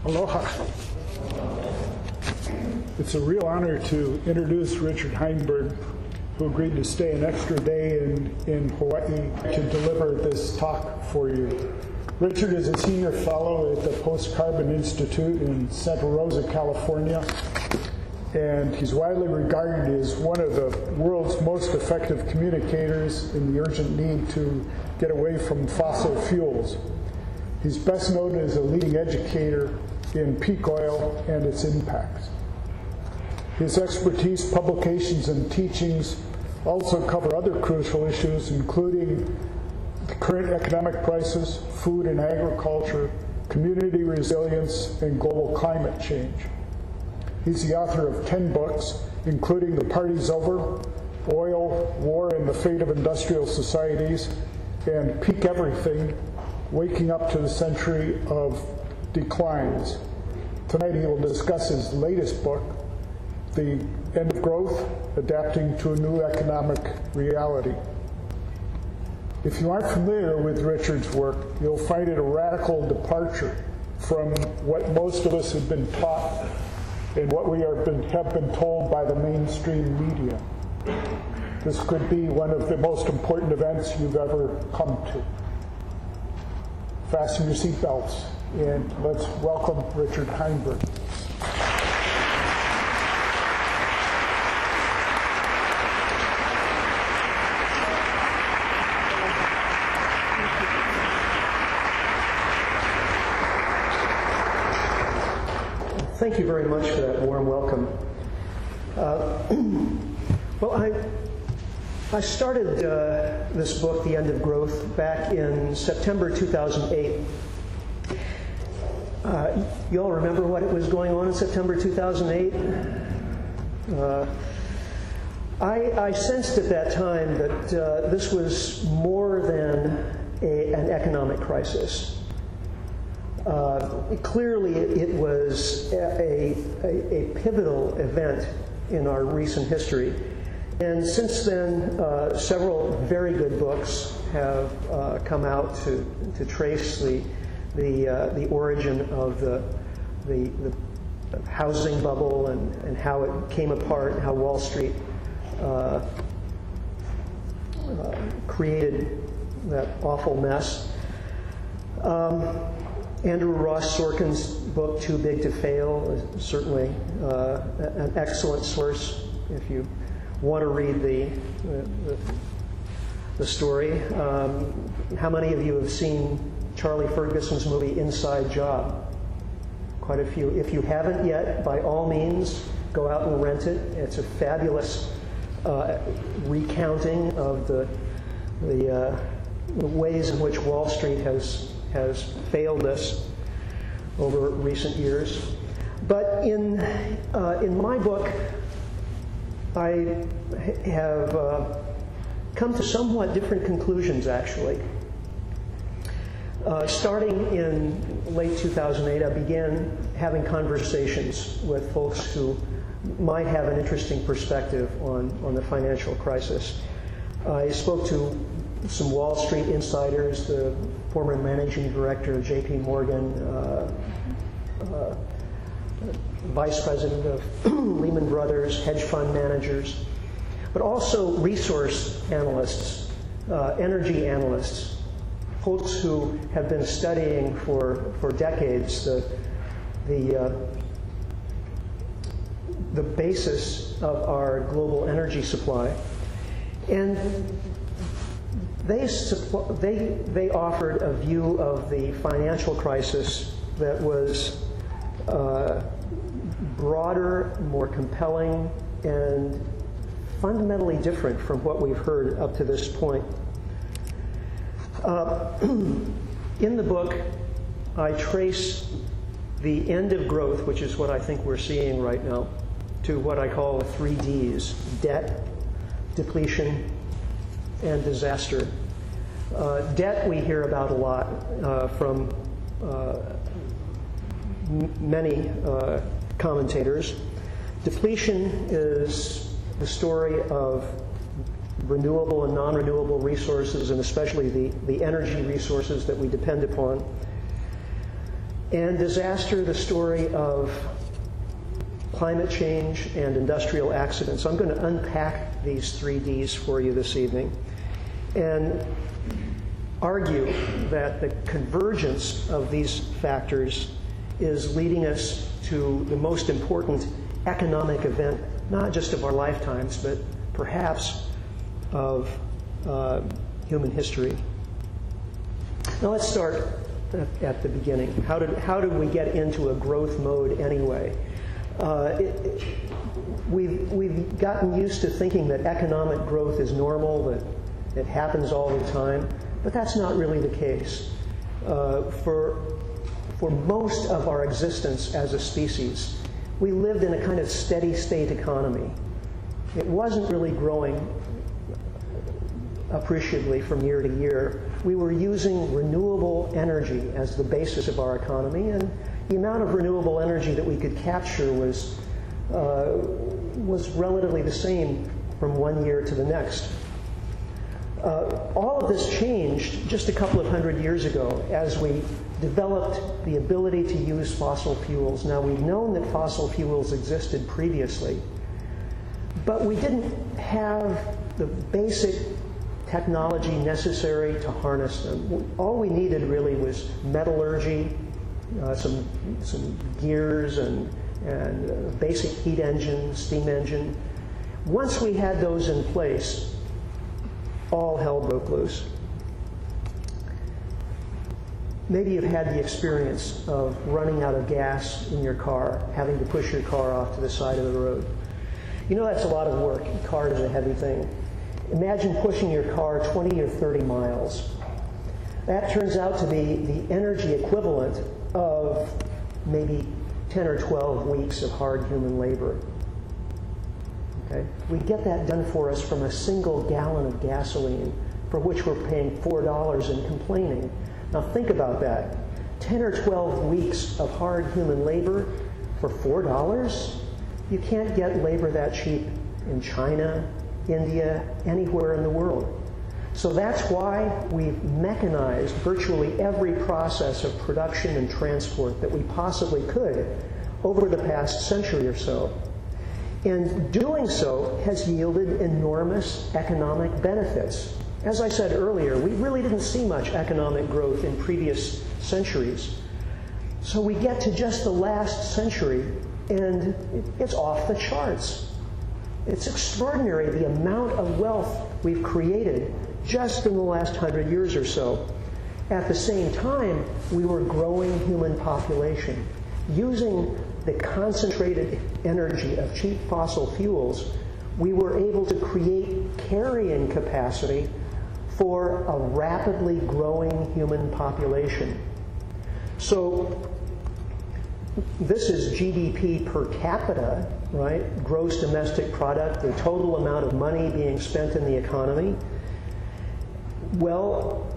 Aloha. It's a real honor to introduce Richard Heinberg, who agreed to stay an extra day in Hawaii to deliver this talk for you. Richard is a senior fellow at the Post-Carbon Institute in Santa Rosa, California, and he's widely regarded as one of the world's most effective communicators in the urgent need to get away from fossil fuels. He's best known as a leading educator in peak oil and its impacts. His expertise, publications, and teachings also cover other crucial issues, including the current economic crisis, food and agriculture, community resilience, and global climate change. He's the author of 10 books, including The Party's Over, Oil, War, and the Fate of Industrial Societies, and Peak Everything, Waking Up to the Century of Declines. Tonight he will discuss his latest book, The End of Growth, Adapting to a New Economic Reality. If you aren't familiar with Richard's work, you'll find it a radical departure from what most of us have been taught and what we have been told by the mainstream media. This could be one of the most important events you've ever come to. Fasten your seatbelts, and let's welcome Richard Heinberg. Thank you very much for that warm welcome. I started this book, The End of Growth, back in September 2008. You all remember what was going on in September 2008? I sensed at that time that this was more than an economic crisis. Clearly, it was a pivotal event in our recent history. And since then, several very good books have come out to trace the origin of the housing bubble and how it came apart, and how Wall Street created that awful mess. Andrew Ross Sorkin's book, Too Big to Fail, is certainly an excellent source if you want to read the story. How many of you have seen Charlie Ferguson's movie Inside Job? Quite a few. If you haven't yet, by all means, go out and rent it. It's a fabulous recounting of the ways in which Wall Street has failed us over recent years. But in my book, I have come to somewhat different conclusions, actually. Starting in late 2008, I began having conversations with folks who might have an interesting perspective on the financial crisis. I spoke to some Wall Street insiders, the former managing director of J.P. Morgan, vice president of Lehman Brothers, hedge fund managers, but also resource analysts, energy analysts, folks who have been studying for decades the basis of our global energy supply. And they offered a view of the financial crisis that was broader, more compelling, and fundamentally different from what we've heard up to this point. In the book, I trace the end of growth, which is what I think we're seeing right now, to what I call the 3 Ds: debt, depletion, and disaster. Debt we hear about a lot from many commentators. Depletion is the story of renewable and non-renewable resources, and especially the energy resources that we depend upon. and disaster, the story of climate change and industrial accidents. I'm going to unpack these 3 Ds for you this evening and argue that the convergence of these factors is leading us to the most important economic event, not just of our lifetimes, but perhaps of human history. Now let's start at the beginning. How did we get into a growth mode anyway? We've gotten used to thinking that economic growth is normal, that it happens all the time, but that's not really the case. For most of our existence as a species, we lived in a kind of steady state economy. It wasn't really growing appreciably from year to year. We were using renewable energy as the basis of our economy, and the amount of renewable energy that we could capture was relatively the same from one year to the next. All of this changed just a couple of hundred years ago as we developed the ability to use fossil fuels. Now, we've known that fossil fuels existed previously, but we didn't have the basic technology necessary to harness them. All we needed really was metallurgy, some gears and basic heat engine, steam engine. Once we had those in place, all hell broke loose. Maybe you've had the experience of running out of gas in your car, having to push your car off to the side of the road. You know that's a lot of work. A car is a heavy thing. Imagine pushing your car 20 or 30 miles. That turns out to be the energy equivalent of maybe 10 or 12 weeks of hard human labor. Okay? We get that done for us from a single gallon of gasoline, for which we're paying $4 and complaining. Now think about that. 10 or 12 weeks of hard human labor for $4? You can't get labor that cheap in China, India, anywhere in the world. So that's why we've mechanized virtually every process of production and transport that we possibly could over the past century or so. And doing so has yielded enormous economic benefits. As I said earlier, we really didn't see much economic growth in previous centuries. So we get to just the last century, and it's off the charts. It's extraordinary the amount of wealth we've created just in the last 100 years or so. At the same time, we were growing human population. Using the concentrated energy of cheap fossil fuels, we were able to create carrying capacity for a rapidly growing human population. So this is GDP per capita, right? Gross domestic product, the total amount of money being spent in the economy. Well,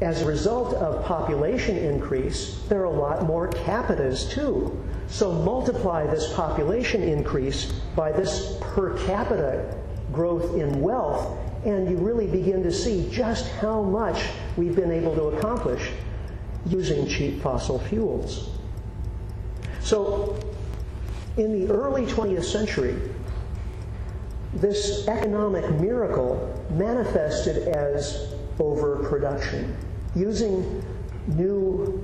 as a result of population increase, there are a lot more capitas too. So multiply this population increase by this per capita growth in wealth, and you really begin to see just how much we've been able to accomplish using cheap fossil fuels. So in the early 20th century, this economic miracle manifested as overproduction. Using new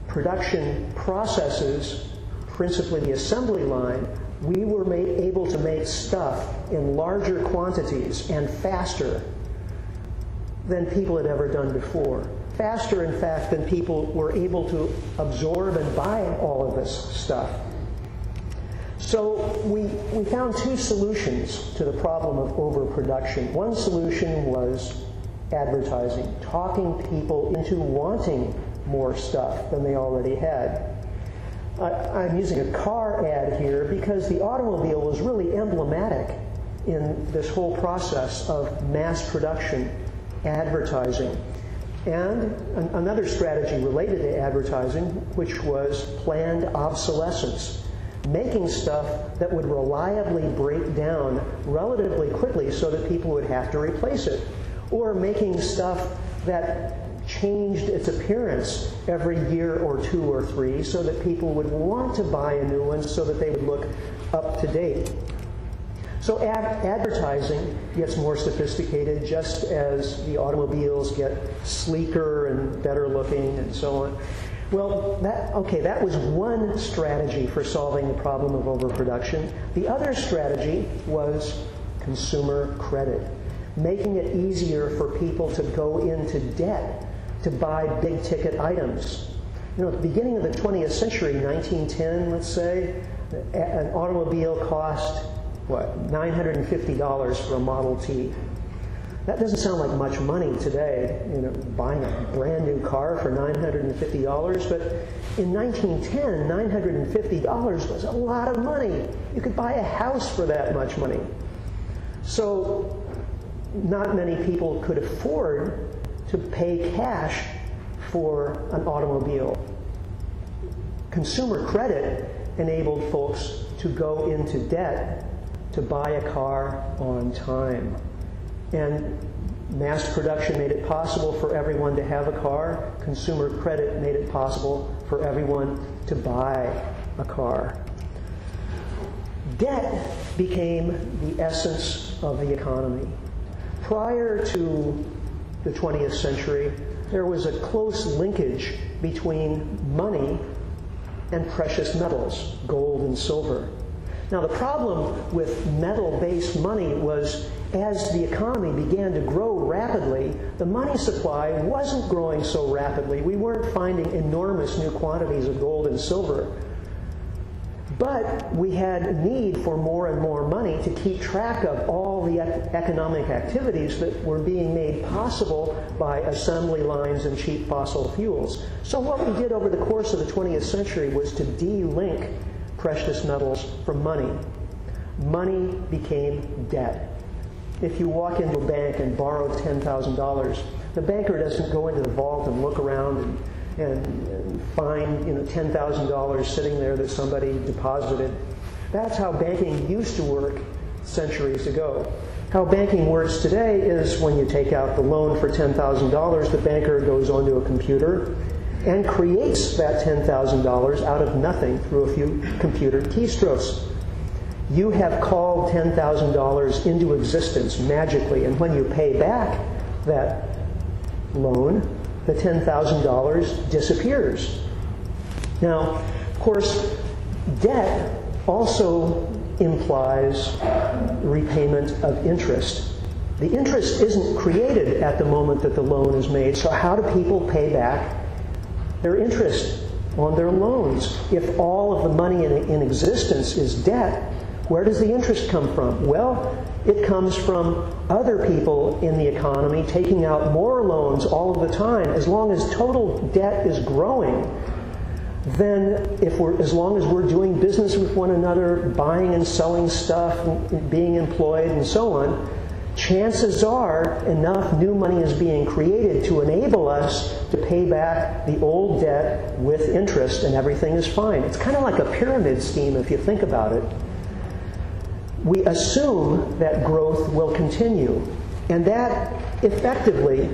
production processes, principally the assembly line, we were able to make stuff in larger quantities and faster than people had ever done before. Faster, in fact, than people were able to absorb and buy all of this stuff. So we found two solutions to the problem of overproduction. One solution was advertising, talking people into wanting more stuff than they already had. I'm using a car ad here because the automobile was really emblematic in this whole process of mass production advertising. And another strategy related to advertising, which was planned obsolescence, making stuff that would reliably break down relatively quickly so that people would have to replace it, or making stuff that changed its appearance every year or 2 or 3 so that people would want to buy a new one so that they would look up to date. So advertising gets more sophisticated just as the automobiles get sleeker and better looking and so on. Well, that was one strategy for solving the problem of overproduction. The other strategy was consumer credit, making it easier for people to go into debt to buy big-ticket items. You know, at the beginning of the 20th century, 1910, let's say, an automobile cost, $950 for a Model T. That doesn't sound like much money today, you know, buying a brand new car for $950, but in 1910, $950 was a lot of money. You could buy a house for that much money. So not many people could afford to pay cash for an automobile. Consumer credit enabled folks to go into debt to buy a car on time. And mass production made it possible for everyone to have a car. Consumer credit made it possible for everyone to buy a car. Debt became the essence of the economy. Prior to the 20th century, there was a close linkage between money and precious metals, gold and silver. Now, the problem with metal-based money was as the economy began to grow rapidly, the money supply wasn't growing so rapidly. We weren't finding enormous new quantities of gold and silver. But we had a need for more and more money to keep track of all the economic activities that were being made possible by assembly lines and cheap fossil fuels. So what we did over the course of the 20th century was to de-link precious metals from money. Money became debt. If you walk into a bank and borrow $10,000, the banker doesn't go into the vault and look around and find $10,000 sitting there that somebody deposited. That's how banking used to work centuries ago. How banking works today is when you take out the loan for $10,000, the banker goes onto a computer and creates that $10,000 out of nothing through a few computer keystrokes. You have called $10,000 into existence magically, and when you pay back that loan, the $10,000 disappears. Now, of course, debt also implies repayment of interest. The interest isn't created at the moment that the loan is made, so how do people pay back their interest on their loans? If all of the money in existence is debt, where does the interest come from? Well, it comes from other people in the economy taking out more loans all of the time. As long as total debt is growing, then as long as we're doing business with one another, buying and selling stuff, and being employed and so on, chances are enough new money is being created to enable us to pay back the old debt with interest, and everything is fine. It's kind of like a pyramid scheme if you think about it. We assume that growth will continue, and that effectively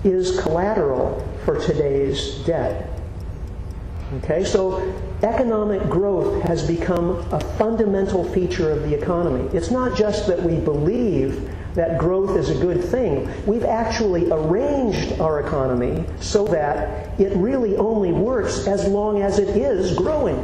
is collateral for today's debt. Okay, so economic growth has become a fundamental feature of the economy. It's not just that we believe that growth is a good thing. We've actually arranged our economy so that it really only works as long as it is growing.